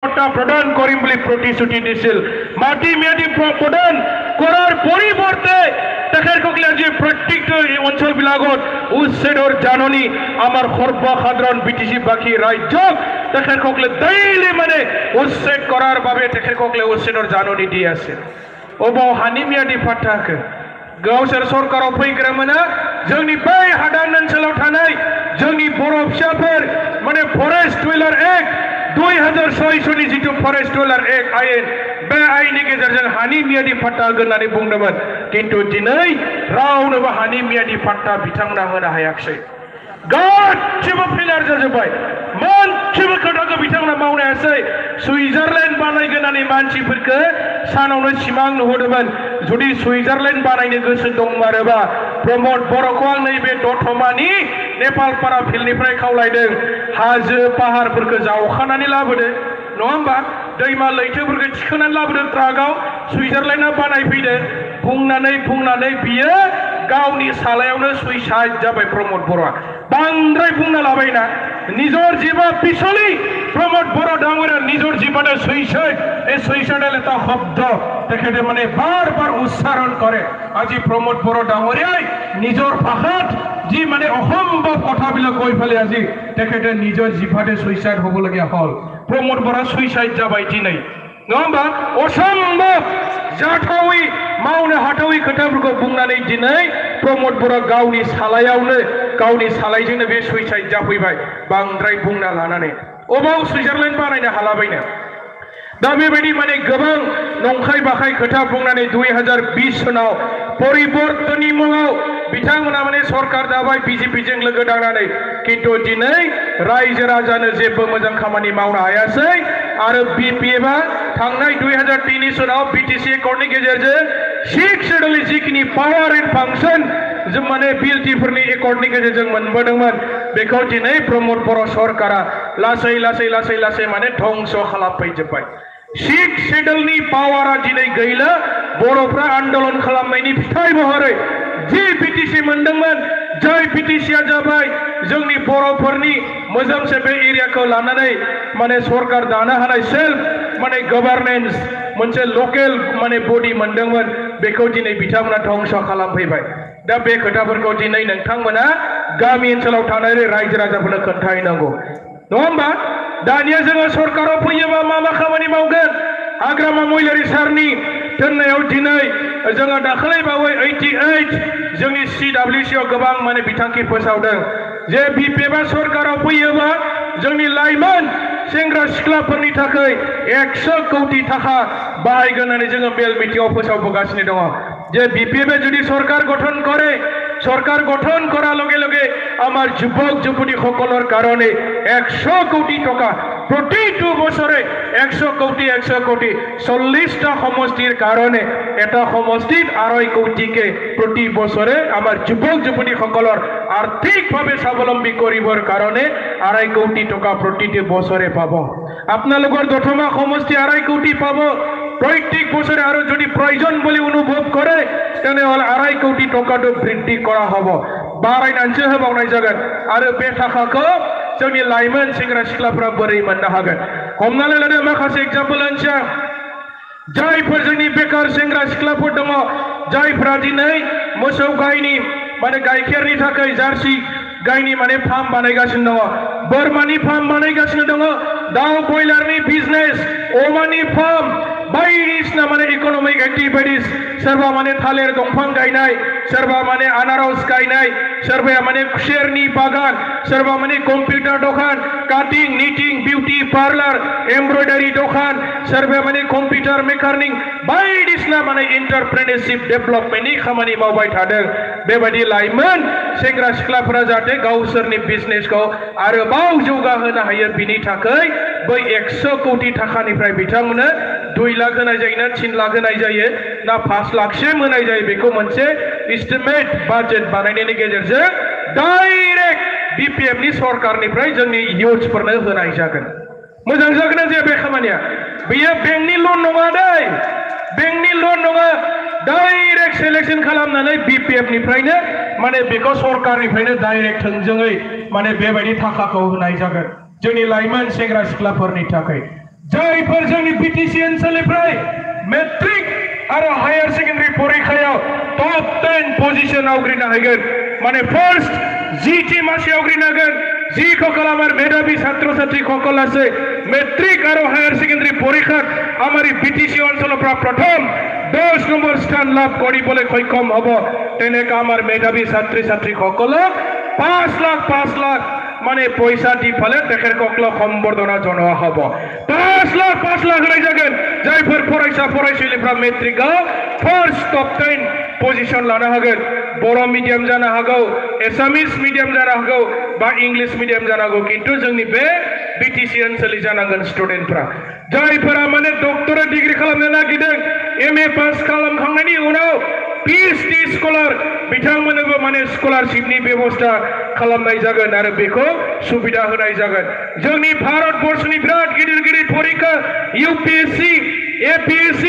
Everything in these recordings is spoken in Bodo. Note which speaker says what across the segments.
Speaker 1: প্রদান করিম বলে প্রতিশ্রুতি দিছিল মাটি মেয়াদি প্রদান করার পরিবর্তে তেখেতসকলে আজি প্ৰত্যেকটো অঞ্চলবিলাকত উচ্ছেদৰ জাননী আমাৰ সৰ্বসাধাৰণ বিটিসি বাকী ৰাজ্যক তেখেতসকলে ডেইলি মানে উচ্ছেদ কৰাৰ বাবে তেখেতসকলে উচ্ছেদৰ জাননী দি আছে অবাव हानि मियादि फाट्टाखौ गावसोर सरकाराव फैग्रा मोना जोंनि बै हादान ओनसोलाव थानाय जोंनि बर' फिसाफोर माने फरेस्ट डुवेलार एक्ट 2006 नि जितु फरेस्ट डुवेलार एक्ट आयेन बे आयेननि गेजेरजों हानि मियादि फाट्टा होननानै बुंदोंमोन किन्तु दिनै रावनोबो हानि मियादि फाट्टा बिथांमोना होनो हायाखै गासिबो फेलार जाजोब्बाय मोनसेबो खोथाखौ बिथांमोना मावनो हायासै सुइजारलेण्ड बानायगोन होननानै मानसिफोरखौ सानावनो सिमां नुहोदोंमोन जुदि सुइजारलेण्ड बानायनो गोसो दंमारोबा प्रमद बर'खौ आं नैबे दतमानि नेपालपारा फिल्डनिफ्राय खावलायदों हाजो पाहारफोरखौ जावखानानै लाबोदो नङा होमबा दैमा लैथोफोरखौ थिखोनानै लाबोदो ट्राकआव सुइजारलेण्डआ बानायफैदो बुंनानै बियो गावनि सालायावनो सुइसाइड जाबाय प्रमद बर'आ बांद्राय बुंना लाबायना निजर जीवा पिछली प्रमोद बड़ा डांगरे निजर जीवाने सुइसाइड ए सुइसाइडल এটা শব্দ তেখেতে মানে বারবার উচ্চারণ করে আজি প্রমোদ বড় ডাঙরিয়াই নিজর ভাষাত যি মানে অসম্ভৱ কথাবিলাক কৈ ফেলে আজি তেখেতে নিজৰ জিভাতে সুইসাইড হ'বলগীয়া হল প্রমোদ বড় সুইসাইড যাবাই দিनै नङा असम्भव जाथावै मावनो हाथावै खोथाफोरखौ बुंनानै दिनै प्रमोद बर'आ गावनि सालायावनो गावनि सालायजोंनो बे सुइसाइड जाफैबाय बांद्राय बुंना लानानै अबाव सुइजारलेण्ड बानायनो हालाबायनो दा बेबायदि माने गोबां नंखाय बाखाय खोथा बुंनानै 2020 सनाव परिबर्तननि मुङाव बिथांमोना माने सरकार दाबाय बिजेपिजों लोगो नांनानै किन्तु दिनै रायजो राजानो जेबो मोजां खामानि मावनो हायासै आरो बिपिएफआ थांनाय 2003 सनाव बिटिसि एकर्डनि गेजेरजों 6 शेड्यूलनि जिखिनि पावार एन्ड फांसन जों माने बिलटिफोरनि एकर्डनि गेजेरजों मोनबोदोंमोन बेखौ दिनै प्रमोद बर' सरकारा लासै माने धंस खालामफैजोब्बाय 6 शेड्यूलनि पावारा दिनै गैला बर'फ्रा आन्दोलन खालामनायनि फिथाइ महरै जि बिटिसि मोनदोंमोन जाय बिटिसिया जाबाय जोंनि बर'फोरनि मोजांसे बे एरियाखौ लानानै माने सरकार दानो हानाय सेल्फ माने गभर्नेन्स मोनसे लकेल माने बडि मोनदोंमोन बेखौ दिनै बिथांमोना धंस खालामफैबाय दा बे खोथाफोरखौ दिनै नोंथांमोना गामि ओनसोलाव थानाय रायजो राजाफोरनो खोन्थाहैनांगौ नङा होमबा दानिया जोङो सरकाराव फैयोबा मा खामानि मावगोन हाग्रामा महिलारि सारनि दोननायाव दिनै जोङो दाखालै बावै 88 जोंनि CWCआव गोबां माने बिथांखि फोसावदों जे बिपिएफआ सरकाराव फैयोबा जोंनि लाइमोन सेंग्रा सिख्लाफोरनि थाखाय 100 कोटी थाखा बाहायगोन होननानै जोङो मेल मिटिंआव फोसावबोगासिनो दङ जे बिपिएफए जुदि सरकार गठन करार लगे लगे आमार যুৱক যুৱতী সকলৰ কাৰণে 100 কোটি টাকা प्रति 2 বছৰে 100 কোটি 40টা সমষ্টিৰ কাৰণে এটা সমষ্টিত 2.5 কোটিকে प्रति বছৰে আমাৰ যুৱক যুৱতী সকলৰ আৰ্থিকভাৱে স্বাৱলম্বী কৰিবৰ কাৰণে 2.5 কোটি টাকা প্ৰতি বছৰে পাব আপোনালোকৰ দতমা সমষ্টি 2.5 কোটি পাব प्रत्येक বছরে আরো যদি প্রয়োজন বলে অনুভব করে তেনে হল 2.5 কোটি টাকাটো বৃদ্ধি করা হবে বাড়াইনাनैसो होबावनाय जागोन आरो बे थाखाखौ जोंनि लाइमोन सेंग्रा सिख्लाफोरा बोरै मोननो हागोन हमनानै लादो माखासे एग्जाम्पल होनोसै जायफोर जोंनि बेकार सेंग्रा सिख्लाफोर दङ जायफोरा दिनै मोसौ गायनि माने गाइखेरनि थाखाय जार्सि गायनि माने फार्म बानायगासिनो दङ बोरमानि फार्म बानायगासिनो दङ दाउ बयलारनि बिजनेस अमानि फार्म बायदिसिना माने इकोनॉमिक एक्टिविटीज सोरबा माने थालिर दंफां गायनाय सोरबा माने आनारस गायनाय सोरबाया माने खुसेरनि बागान सोरबा माने कम्पिउटार दखान काटिं निटिं बिउटी पार्लर एमब्रयडारी दखान सोरबाया माने कम्पिउटार मेकानिक बायदिसिना माने एन्टारप्रेन्योरशिप डेभलपमेन्टनि खामानि मावबाय थादों बेबायदि लाइमोन सेंग्रा सिख्लाफोरा जाहाथे गावसोरनि बिजनेसखौ आरोबाव जौगाहोनो हायो बिनि थाखाय बै 100 कोटी थाखानिफ्राय बिथांमोननो 2 लाख होनाय जायो ना 3 लाख होनाय जायो ना 5 लाखसिम होनाय जायो बेखौ मोनसे एस्टिमेट बाजेट बानायनायनि गेजेरजों डाइरेक्ट बिपिएफनि सरकारनिफ्राय जोंनि इयुथ्सफोरनो होनाय जागोन मोजां जागोन ना जाया बे खामानिया बेयो बेंकनि लन नङा दै बेंकनि लन नङा डाइरेक्ट सिलेक्शन खालामनानै बिपिएफनिफ्रायनो माने बेखौ सरकारनिफ्रायनो डाइरेक्ट थोंजोङै माने बेबायदि थाखाखौ होनाय जागोन जोंनि लाइमोन सेंग्रा सिख्लाफोरनि थाखाय जायफोर जोंनि बिटिसि ओनसोलनिफ्राय मेट्रिक आरो हायार सेकेन्डारि परीक्षायाव टप 10 पजिशन आवग्रिनो हागोन माने फार्स्ट जी टीम मासे आवग्रिनो हागोन जी সকল আমার মেধাবী ছাত্রছাত্রী সকল আছে মেট্রিক আর হায়ার সেকেন্ডারি পরীক্ষাত আমার বিটিসি অঞ্চলৰ পৰা প্ৰথম 10 নম্বৰ স্থান লাভ কৰিবলৈ সক্ষম হ'ব তেনেকা আমাৰ মেধাবী ছাত্ৰী সকলক 5 লাখ মানে পয়সা দি ফেলে তেখের সকলক সম্বর্ধনা জনোৱা হ'ব 5 লাখ হয়ে যাবেন যাইফোর ফরাইসালিफ्रा মেট্রিকआव ফার্স্ট টপ 10 পজিশন লাनो हागोन बर' मिडियाम जानो हागौ एसामिस मिडियाम जानो हागौ बा इंलिश मिडियाम जानो हागौ किन्तु जोंनि बे बिटिसि ओनसोलनि जानांगोन स्टुडेन्टफ्रा जायफोरा माने डक्टरेट डिग्री खालामनो नागिरदों एमए पास खालामखांनायनि उनाव PhD स्कलार बिथांमोननोबो माने स्कलारशिपनि व्यवस्था खालामनाय जागोन आरो बेखौ सुबिदा होनाय जागोन जोंनि भारतबर्षनि बिराद गिदिर परीक्षा UPSC APSC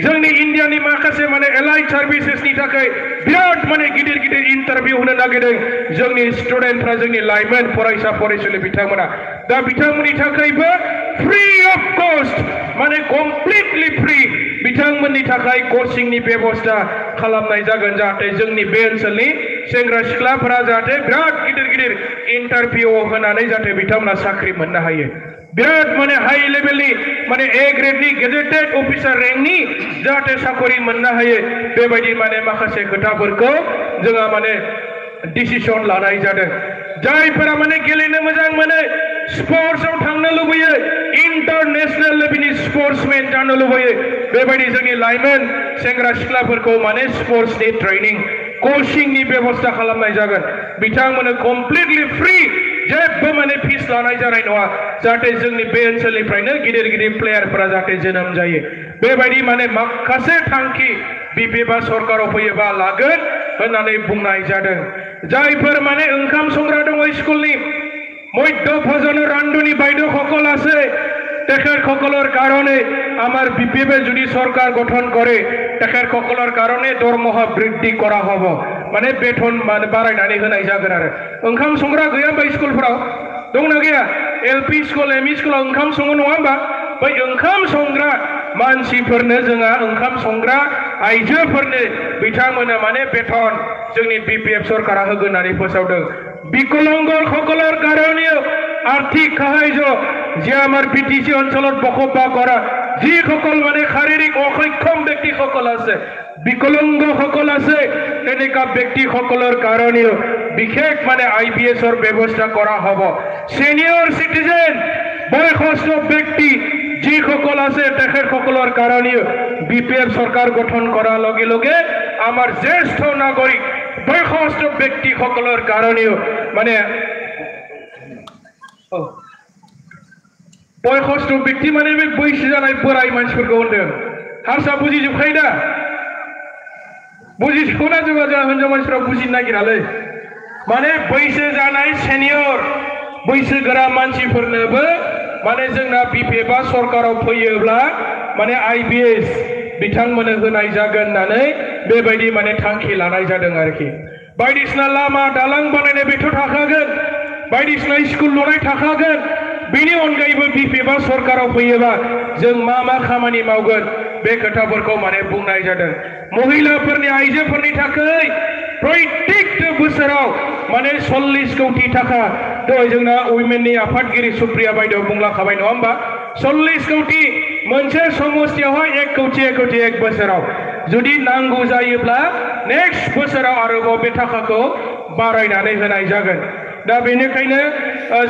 Speaker 1: जोंनि इन्डियानि माखासे माने एलाइड सार्भिसेसनि थाखाय बिराद माने गिदिर इन्टारभिउ होनो नागिरदों जोंनि स्टुडेन्टफ्रा जोंनि लाइमोन फरायसा फरायसुलि बिथांमोना दा बिथांमोननि थाखायबो फ्री अफ कस्ट माने कमप्लिटलि फ्री बिथांमोननि थाखाय कोचिंनि व्यवस्था खालामनाय जागोन जाहाथे जोंनि बे ओनसोलनि सेंग्रा सिख्लाफोरा जाहाथे बिराद गिदिर इन्टारभिउ होनानै जाहाथे बिथांमोना साख्रि मोननो हायो बिराद माने हाई लेभेलनि माने ए ग्रेडनि गेजेटेड अफिसार रेंकनि जाहाथे साखरि मोननो हायो बेबायदि माने माखासे खोथाफोरखौ जोंहा माने डिसिसन लानाय जादों जायफोरा माने गेलेनो मोजां मोनो स्पर्ट्सआव थांनो लुबैयो इन्टारनेशनेल लेभेलनि स्पर्ट्समेन जानो लुबैयो बेबायदि जोंनि लाइमोन सेंग्रा सिख्लाफोरखौ माने स्पर्ट्सनि ट्रेनिं कोचिंनि व्यवस्था खालामनाय जागोन बिथांमोननो कमप्लिटलि फ्री जेबो माने फिस लानाय जानाय नङा जाहाथे जोंनि बे ओनसोलनिफ्रायनो गिदिर प्लेयारफोरा जाहाथे जोनोम जायो बेबायदि माने माखासे थांखि बिपिएफआ सरकाराव फैयोबा लागोन होननानै बुंनाय जादों जायफोर माने ओंखाम संग्रा दङ स्कुलनि मध्य भोजन रान्धुनि বাইদেউ সকল আছে তেখেত সকলৰ কাৰণে আমাৰ বিপিএফে যদি চৰকাৰ গঠন কৰে তেখেত সকলৰ কাৰণে দৰমহা বৃদ্ধি কৰা হ'ব মানে বেতন মানে বাড়াयनानै होनाय जागोन आरो ओंखाम संग्रा गैया बा स्कुलफोराव दंना गैया एलपि स्कुल एमइ स्कुलाव ओंखाम सङो नङा होमबा बै ओंखाम संग्रा मानसिफोरनो जोंहा ओंखाम संग्रा आइजोफोरनो बिथांमोननो माने बेतन जोंनि बिपिएफ सरकारा होगोन होननानै फोसावदों বিকলাঙ্গ সকলৰ কাৰণে আৰ্থিক সাহায্য যে আমাৰ বিটিসি অঞ্চলত বসবাস কৰা যি সকল মানে শাৰীৰিক অক্ষম ব্যক্তি সকল আছে বিকলাঙ্গ সকল আছে তেনেকা ব্যক্তি সকলৰ কাৰণে বিশেষ মানে আইপিএছৰ ব্যৱস্থা কৰা হ'ব সিনিয়ৰ সিটিজেন বয়সস্থ ব্যক্তি যি সকল আছে তেখেত সকলৰ কাৰণে বিপিএফ চৰকাৰ গঠন কৰাৰ লগে লগে আমাৰ জ্যেষ্ঠ নাগৰিক বয়সস্থ ব্যক্তি সকলৰ কাৰণে মানে বয়সস্থ ব্যক্তি মানে बैसो जानाय बोराय मानसिफोरखौ होनदों हारसा बुजिजोबखायो दा बुजिजोबना जोंहा हिनजाव मानसिफ्रा बुजिनो नागिरालै माने बैसो जानाय सेनियर बैसोगोरा मानसिफोरनोबो माने जोंना बिपिएफआ सरकाराव फैयोब्ला माने आइपिएस बिथांमोननो होनाय जागोन होननानै बेबायदि माने थांखि लानाय जादों आरोखि बायदिसिना लामा दालां बानायनाय बेथ' थाखागोन बायदिसिना स्कुल लुनाय थाखागोन बेनि अनगायैबो बिपिएफआ सरकाराव फैयोबा जों मा खामानि मावगोन बे खोथाफोरखौ माने बुंनाय जादों महिलाफोरनि आइजोफोरनि थाखाय प्रत्येक बोसोराव माने 40 कोटी थाखा दहाय जोंना उइमेननि आफादगिरि सुप्रिया बायदेउ बुंलांखाबाय नङा होमबा 40 कोटी मोनसे समस्थियावहाय 1 कोटी एक बोसोराव जुदि नांगौ जायोब्ला नेक्स्ट बोसोराव आरोबाव बे थाखाखौ बारायनानै होनाय जागोन दा बेनिखायनो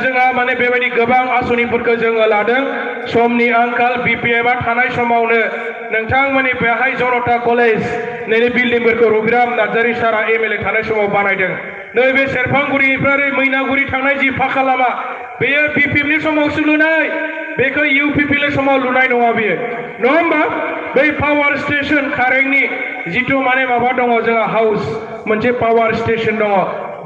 Speaker 1: जोंहा माने बेबायदि गोबां आसनिफोरखौ जोङो लादों समनि आंखाल बिपिएफआ थानाय समावनो नोंथांमोननि बेहाय जनता कलेज नैबे बिल्डिंफोरखौ रबिराम नार्जारी सारा एमएलए थानाय समाव बानायदों नैबे सेरफांगुरिनिफ्राय मैनागुरि थांनाय जि फाखा लामा बेयो बिपिएफनि समावसो लुनाय बेखौ इउपिपिएल समाव लुनाय नङा बेयो नङा होमबा बै पावार स्टेशन कारेन्टनि जिथु माने माबा दङ जोंहा हाउस मोनसे पावार स्टेशन दङ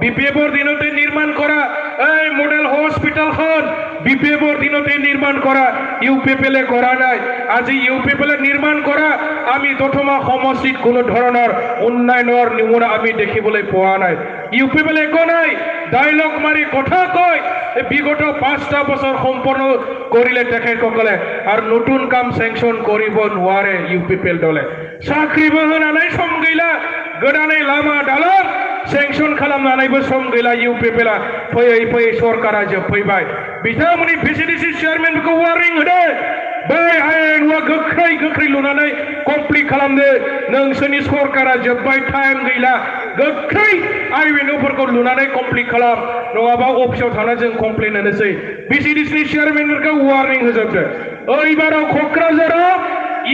Speaker 1: বিপিএফৰ দিনতে নিৰ্মাণ কৰা এই মডেল হস্পিটালখন বিপিএফৰ দিনতে নিৰ্মাণ কৰা ইউপিপিএলে কৰা নাই আজি ইউপিপিএলে নিৰ্মাণ কৰা আমি দতমা সমষ্টিত কোনো ধৰণৰ উন্নয়নৰ নমুনা আমি দেখিবলৈ পোৱা নাই ইউপিপিএল একো নাই ডায়লগ মারি কথা কয় বিগত 5টা বছর সম্পূর্ণ করিলে তেখেতসকলে আর নতুন কাম স্যাংশন করিব নোৱাৰে ইউপিপিএল দলে চাকরিबो होनानै सम गैला गोदानै लामा दालां सेंसन खालामनानैबो सम गैला इउपिपिएल फैयै फैयै सरकारा जोबफैबाय बिथांमोननि भिसिडिसि चेयारमेनखौ वार्निं होदो बै आयेनआ गोख्रै लुनानै कमप्लिट खालामदो नोंसोरनि सरकारा जोबबाय टाइम गैला गोख्रै आयेनफोरखौ लुनानै कमप्लिट खालाम नङाबा अफिसाव थाना जों कमप्लेन होनोसै भिसिडिसि चेयारमेनफोरखौ वार्निं होजोबदो ओइबाराव क'क्राझाराव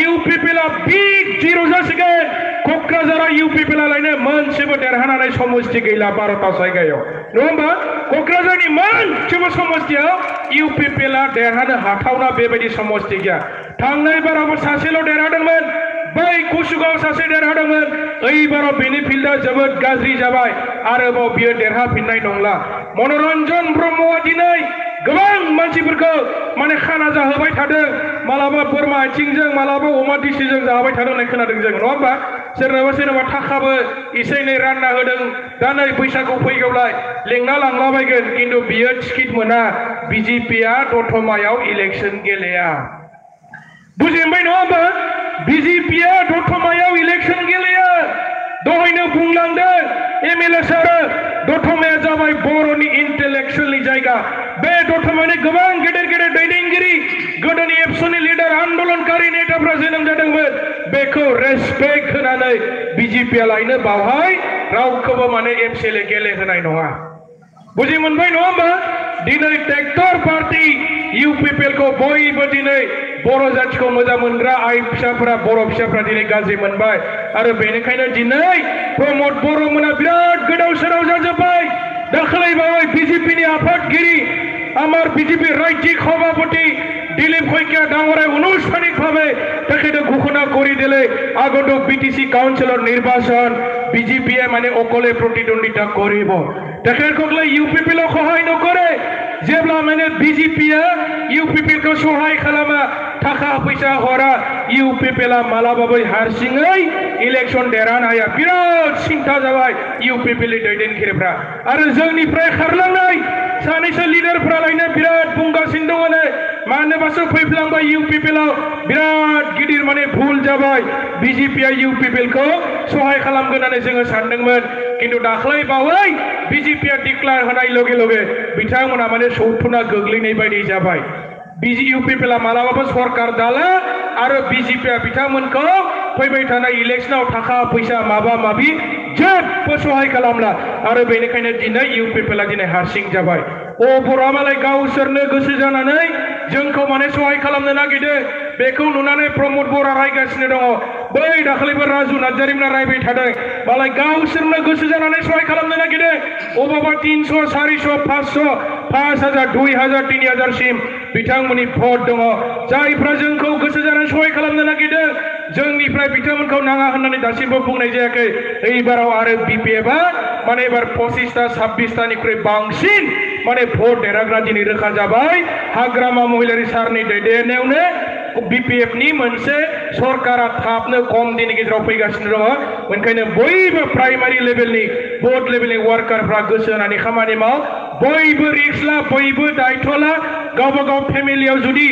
Speaker 1: इउपिपिएल बिग जिर' जासिगोन क'क्राझाराव इउपिपिएल लायनो मोनसेबो देरहानानै समस्ति गैला 12टा जायगायाव नङा होमबा क'क्राझारनि मोनसेबो समस्तियाव इउपिपिएल देरहानो हाथावना बेबायदि समस्ति गैया थांनाय बारावबो सासेल' देरहादोंमोन बै कुसुगाव सासे देरहादोंमोन ओइबाराव बेनि फिल्डआ जोबोद गाज्रि जाबाय आरोबाव बियो देरहाफिननाय नंला मनरन्जन ब्रह्मआ दिनै गोबां मानसिफोरखौ माने खाना जाहोबाय थादों मालाबा बोरमा आथिंजों मालाबा अमा दिसिजों जाहोबाय थादों होननाय खोनादों जों नङा होमबा सोरनाबा थाखाबो एसे एनै रानना होदों दा नै बैसागु फैगौलाय लेंना लांलाबायगोन खिन्थु बियो टिकेट मोना बिजेपिआ दतमायाव इलेक्शन गेलेया बुजिबाय नङा होमबा बिजेपिआ दतमायाव इलेक्शन गेलेया दहायनो बुंलांदों एमएलए सारा दतमाया जाबाय बर'नि इन्टेलेक्चुवेलनि जायगा बे दतमानि गोबां गेदेर गेदेर दैदेनगिरि गोदोनि एबसुनि लिडार आन्दोलनकारि नेताफ्रा जोनोम जादोंमोन बेखौ रेसपेक्ट होनानै बिजेपिआ लायनो बावहाय रावखौबो माने एमसिएलए गेलेहोनाय नङा बुजि मोनबाय नङा होमबा दिनै ट्रेक्टर पार्टी इउपिपिएलखौ बयबो दिनै बर' जाथिखौ मोजां मोनग्रा आइ फिसाफोरा बर' फिसाफोरा दिनै गाज्रि मोनबाय आरो बेनिखायनो दिनै प्रमद बर'मोना बिराद गोदाव सोराव जाजोब्बाय दाखालैबावै बिजेपिनि आफादगिरि আমার বিজেপি রাজ্যিক সভাপতি দিলীপ শইকীয়া ডাঙৰে আনুষ্ঠানিকভাৱে তেখেতে ঘোষণা কৰি দিলে আগত বিটিসি কাউন্সিলৰ নিৰ্বাচন বিজেপিয়ে মানে অকলে প্ৰতিদ্বন্দ্বিতা কৰিব তেখেতসকলে ইউপিপিএলক সহায় নকৰে जेब्ला माने बिजेपिया इउपिपिएलखौ सहाय खालामा थाखा फैसा हरा इउपिपिएलआ मालाबाबो हारसिङै इलेक्शन देरहानो हाया बिराद सिन्था जाबाय इउपिपिएलनि दैदेनगिरिफ्रा आरो जोंनिफ्राय खारलांनाय सानैसो लिडारफ्रा लायनो बिराद बुंगासिनो दङ मानोबासो फैफ्लांबाय इउपिपिएलआव बिराद गिदिर माने भुल जाबाय बिजेपिया इउपिपिएलखौ सहाय खालामगोन होननानै जोङो सानदोंमोन किन्तु दाख्लै बावै बिजेपिया डिक्लेयार होनाय लगे लगे बिथांमोना माने सौथुना गोग्लैनाय बायदि जाबाय इउपिपिएलआ मालाबाबो सरकार दाला आरो बिजेपिया बिथांमोनखौ फैबाय थानाय इलेक्शनाव थाखा फैसा माबा माबि जेबो सहाय खालामला आरो बेनिखायनो दिनै इउपिपिएलआ दिनै हारसिं जाबाय बर'आ मालाय गावसोरनो गोसो जानानै जोंखौ माने सहाय खालामनो नागिरदों बेखौ नुनानै प्रमद बर'आ रायगासिनो दङ बै दाखालिबो राजु नार्जारिमोना रायबाय थादों मालाय गावसोरनो गोसो जानानै सहाय खालामनो नागिरदों अबावबा 300 400 500 5000 2000 3000 सिम बिथांमोननि भट दङ जायफ्रा जोंखौ गोसो जानानै सहाय खालामनो नागिरदों जोंनिफ्राय बिथांमोनखौ नाङा होननानै दासिमबो बुंनाय जायाखै एबाराव आरो बिपिएफआ माने एबार 25टा 26टानिख्रुइ बांसिन माने भट देरहाग्रा दिनै रोखा जाबाय हाग्रामा महिलारि सारनि दैदेननायावनो बिपिएफनि मोनसे सरकारा थाबनो खम दिननि गेजेराव फैगासिनो दङ ओंखायनो बयबो प्राइमारि लेभेलनि बुथ लेभेलनि वार्कारफ्रा गोसो होनानै खामानि माव बयबो रिक्स ला बयबो दायित्व ला गावबा गाव फेमिलियाव जुदि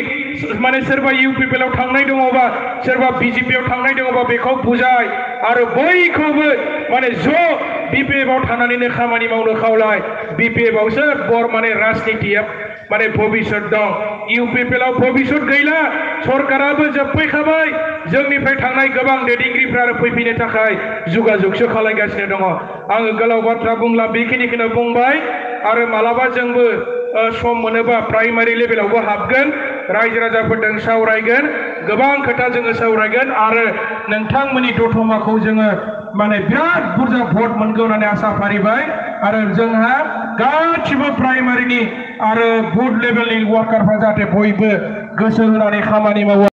Speaker 1: माने सोरबा इउपिपिएलआव थांनाय दङबा सोरबा बिजेपिआव थांनाय दङबा बेखौ बुजाय आरो बयखौबो माने ज' बिपिएफआव थानानैनो खामानि मावनो खावलाय बिपिएफआवसो माने राजनितिया माने भबिष्यत दं इउपिपिएलआव भबिष्यत गैला सरकाराबो जोबफैखाबाय जोंनिफ्राय थांनाय गोबां दैदेनगिरिफ्रा फैफिननो थाखाय जुगाजुगसो खालामगासिनो दङ आङो गोलाव बाथ्रा बुंला बेखिनिखौनो बुंबाय आरो मालाबा जोंबो सम मोनोबा प्राइमारि लेभेलावबो हाबगोन रायजो राजाफोरजों सावरायगोन गोबां खोथा जोङो सावरायगोन आरो नोंथांमोननि दतमाखौ जोङो माने बिराद बुरजा भट मोनगोन होननानै आसा फारिबाय आरो जोंहा गासिबो प्राइमारिनि आरो बुथ लेभेलनि वार्कारफ्रा जाहाथे बयबो गोसो होनानै खामानि मावो